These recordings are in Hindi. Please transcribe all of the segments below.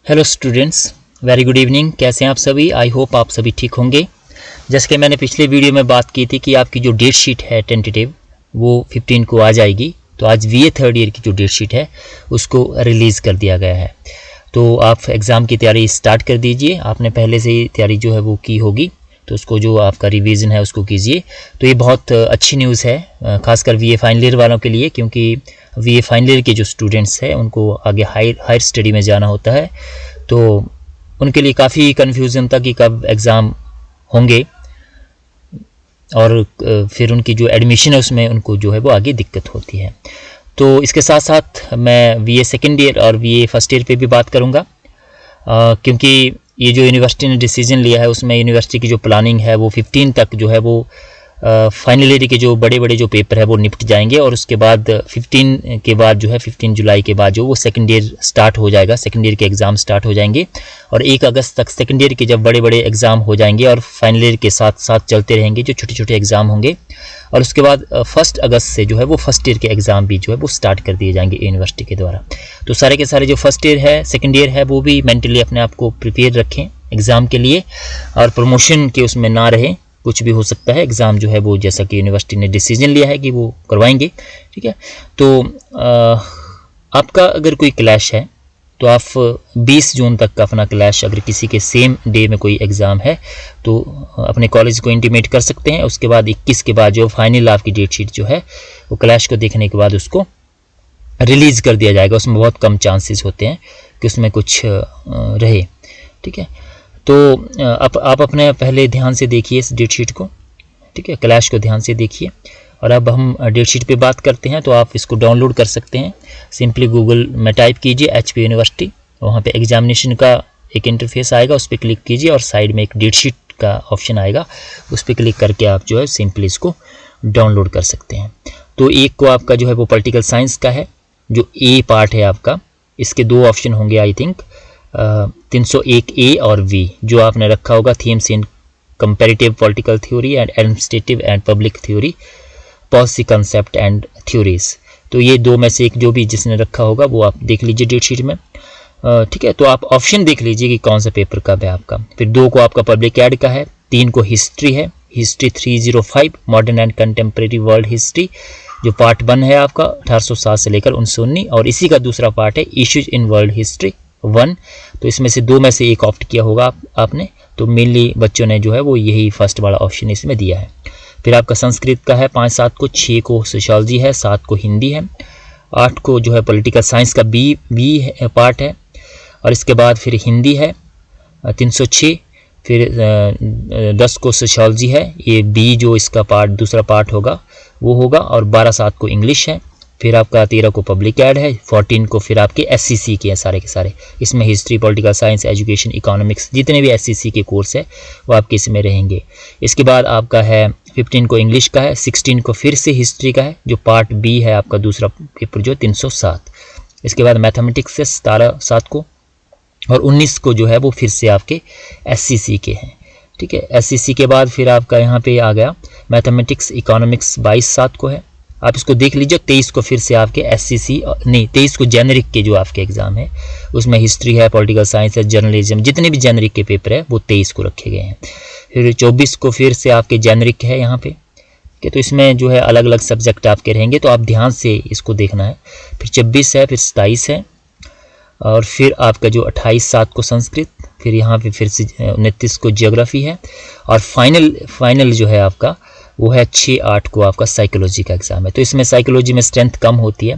Hello students, very good evening. कैसे हैं आप सभी? आई होप आप सभी ठीक होंगे। जैसे कि मैंने पिछले वीडियो में बात की थी कि आपकी जो डेट शीट है टेंटेटिव वो 15 को आ जाएगी। तो आज VA थर्ड ईयर की जो डेट शीट है उसको रिलीज़ कर दिया गया है। तो आप एग्ज़ाम की तैयारी स्टार्ट कर दीजिए। आपने पहले से ही तैयारी जो है वो की होगी, तो उसको जो आपका रिवीजन है उसको कीजिए। तो ये बहुत अच्छी न्यूज़ है, खासकर VA फाइनल ईयर वालों के लिए, क्योंकि VA फाइनल ईयर के जो स्टूडेंट्स हैं उनको आगे हायर स्टडी में जाना होता है। तो उनके लिए काफ़ी कन्फ्यूज़न था कि कब एग्ज़ाम होंगे और फिर उनकी जो एडमिशन है उसमें उनको जो है वो आगे दिक्कत होती है। तो इसके साथ साथ मैं VA सेकेंड ईयर और VA फर्स्ट ईयर पे भी बात करूँगा, क्योंकि ये जो यूनिवर्सिटी ने डिसीजन लिया है उसमें यूनिवर्सिटी की जो प्लानिंग है वो 15 तक जो है वो फाइनल ईयर के जो बड़े बड़े जो पेपर है वो निपट जाएंगे, और उसके बाद 15 के बाद जो है 15 जुलाई के बाद जो वो सेकेंड ईयर स्टार्ट हो जाएगा, सेकेंड ईयर के एग्ज़ाम स्टार्ट हो जाएंगे। और 1 अगस्त तक सेकेंड ईयर के जब बड़े बड़े एग्ज़ाम हो जाएंगे और फाइनल ईयर के साथ साथ चलते रहेंगे जो छोटे छोटे एग्ज़ाम होंगे, और उसके बाद 1 अगस्त से जो है वो फर्स्ट ईयर के एग्ज़ाम भी जो है वो स्टार्ट कर दिए जाएंगे यूनिवर्सिटी के द्वारा। तो सारे के सारे जो फर्स्ट ईयर है सेकेंड ईयर है वो भी मेंटली अपने आप को प्रिपेयर रखें एग्ज़ाम के लिए, और प्रमोशन के उसमें ना रहें। कुछ भी हो सकता है, एग्ज़ाम जो है वो जैसा कि यूनिवर्सिटी ने डिसीजन लिया है कि वो करवाएंगे, ठीक है। तो आपका अगर कोई क्लैश है तो आप 20 जून तक का अपना क्लैश, अगर किसी के सेम डे में कोई एग्ज़ाम है तो अपने कॉलेज को इंटीमेट कर सकते हैं। उसके बाद 21 के बाद जो फाइनल आपकी डेट शीट जो है वो क्लैश को देखने के बाद उसको रिलीज़ कर दिया जाएगा। उसमें बहुत कम चांसेस होते हैं कि उसमें कुछ रहे, ठीक है। तो आप अपने पहले ध्यान से देखिए इस डेट शीट को, ठीक है, क्लैश को ध्यान से देखिए। और अब हम डेट शीट पे बात करते हैं। तो आप इसको डाउनलोड कर सकते हैं, सिंपली गूगल में टाइप कीजिए HP यूनिवर्सिटी, वहाँ पे एग्जामिनेशन का एक इंटरफेस आएगा, उस पर क्लिक कीजिए और साइड में एक डेट शीट का ऑप्शन आएगा, उस पर क्लिक करके आप जो है सिंपली इसको डाउनलोड कर सकते हैं। तो एक को आपका जो है वो पॉलिटिकल साइंस का है, जो A पार्ट है आपका, इसके 2 ऑप्शन होंगे आई थिंक, 301A और V, जो आपने रखा होगा themes in comparative political theory and administrative and public theory, policy concept and theories. तो ये 2 में से एक जो भी जिसने रखा होगा वो आप देख लीजिए डेट शीट में, ठीक है। तो आप ऑप्शन देख लीजिए कि कौन सा पेपर कब है आपका। फिर 2 को आपका पब्लिक एड का है, 3 को हिस्ट्री है, history 305 modern and contemporary world history, जो पार्ट 1 है आपका 1807 से लेकर 1919, और इसी का दूसरा पार्ट है इश्यूज इन वर्ल्ड हिस्ट्री 1। तो इसमें से 2 में से एक ऑप्ट किया होगा आपने। तो मेनली बच्चों ने जो है वो यही फर्स्ट वाला ऑप्शन इसमें दिया है। फिर आपका संस्कृत का है 5-7 को, 6 को सोशियोलॉजी है, 7 को हिंदी है, 8 को जो है पॉलिटिकल साइंस का बी पार्ट है, और इसके बाद फिर हिंदी है 306, फिर 10 को सोशियोलॉजी है, ये बी जो इसका पार्ट दूसरा पार्ट होगा वो होगा, और 12-7 को इंग्लिश है। फिर आपका 13 को पब्लिक एड है, 14 को फिर आपके SCC के हैं सारे के सारे। इसमें history, political science, education, economics, जितने भी SCC के कोर्स है वो आपके इसमें रहेंगे। इसके बाद आपका है 15 को इंग्लिश का है, 16 को फिर से हिस्ट्री का है, जो पार्ट B है आपका दूसरा पेपर जो 307। इसके बाद मैथमेटिक्स से 17-7 को, और 19 को जो है वो फिर से आपके SCC के हैं, ठीक है। SCC के बाद फिर आपका यहाँ पे आ गया मैथमेटिक्स, इकोनॉमिक्स 22-7 को है, आप इसको देख लीजिए। 23 को फिर से आपके SCC नहीं, 23 को जेनरिक के जो आपके एग्जाम है उसमें हिस्ट्री है, पॉलिटिकल साइंस है, जर्नलिज्म, जितने भी जेनरिक के पेपर है वो 23 को रखे गए हैं। फिर 24 को फिर से आपके जेनरिक है यहाँ पे, तो इसमें जो है अलग अलग सब्जेक्ट आपके रहेंगे, तो आप ध्यान से इसको देखना है। फिर 26 है, फिर 27 है, और फिर आपका जो 28-7 को संस्कृत, फिर यहाँ पे फिर से 29 को जियोग्राफी है, और फाइनल जो है आपका वो है 6-8 को आपका साइकोलॉजी का एग्जाम है। तो इसमें साइकोलॉजी में स्ट्रेंथ कम होती है।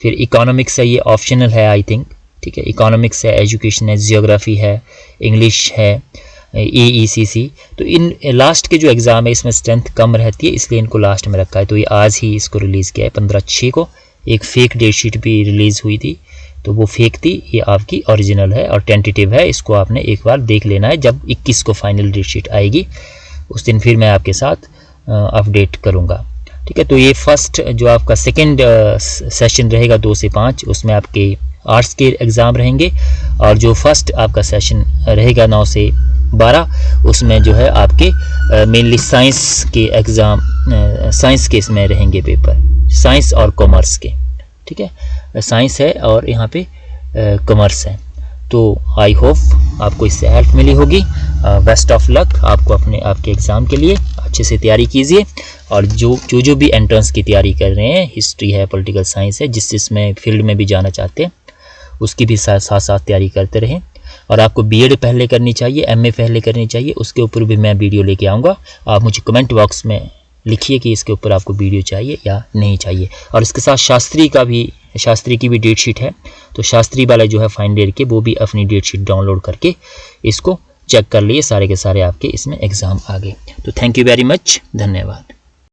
फिर इकोनॉमिक्स है, ये ऑप्शनल है आई थिंक, ठीक है। इकोनॉमिक्स है, एजुकेशन है, जियोग्राफी है, इंग्लिश है, AECC। तो इन लास्ट के जो एग्ज़ाम है इसमें स्ट्रेंथ कम रहती है, इसलिए इनको लास्ट में रखा है। तो ये आज ही इसको रिलीज़ किया है 15/6 को। एक फेक डेट शीट भी रिलीज़ हुई थी, तो वो फेक थी, ये आपकी ओरिजिनल है और टेंटेटिव है। इसको आपने एक बार देख लेना है, जब 21 को फाइनल डेट शीट आएगी उस दिन फिर मैं आपके साथ अपडेट करूंगा, ठीक है। तो ये फर्स्ट जो आपका सेकंड सेशन रहेगा 2 से 5, उसमें आपके आर्ट्स के एग्ज़ाम रहेंगे, और जो फर्स्ट आपका सेशन रहेगा 9 से 12, उसमें जो है आपके मेनली साइंस के एग्ज़ाम, साइंस के इसमें रहेंगे पेपर, साइंस और कॉमर्स के, ठीक है। साइंस है और यहाँ पे कॉमर्स है। तो आई होप आपको इससे हेल्प मिली होगी। बेस्ट ऑफ लक आपको आपके एग्ज़ाम के लिए। अच्छे से तैयारी कीजिए और जो भी एंट्रेंस की तैयारी कर रहे हैं, हिस्ट्री है, पॉलिटिकल साइंस है, जिसमें फील्ड में भी जाना चाहते हैं उसकी भी साथ साथ तैयारी करते रहें। और आपको बीएड पहले करनी चाहिए, एमए पहले करनी चाहिए, उसके ऊपर भी मैं वीडियो लेके आऊँगा। आप मुझे कमेंट बॉक्स में लिखिए कि इसके ऊपर आपको वीडियो चाहिए या नहीं चाहिए। और इसके साथ शास्त्री की भी डेट शीट है, तो शास्त्री वाला जो है फाइनल ईयर के, वो भी अपनी डेट शीट डाउनलोड करके इसको चेक कर लिए। सारे के सारे आपके इसमें एग्ज़ाम आ गए। तो थैंक यू वेरी मच, धन्यवाद।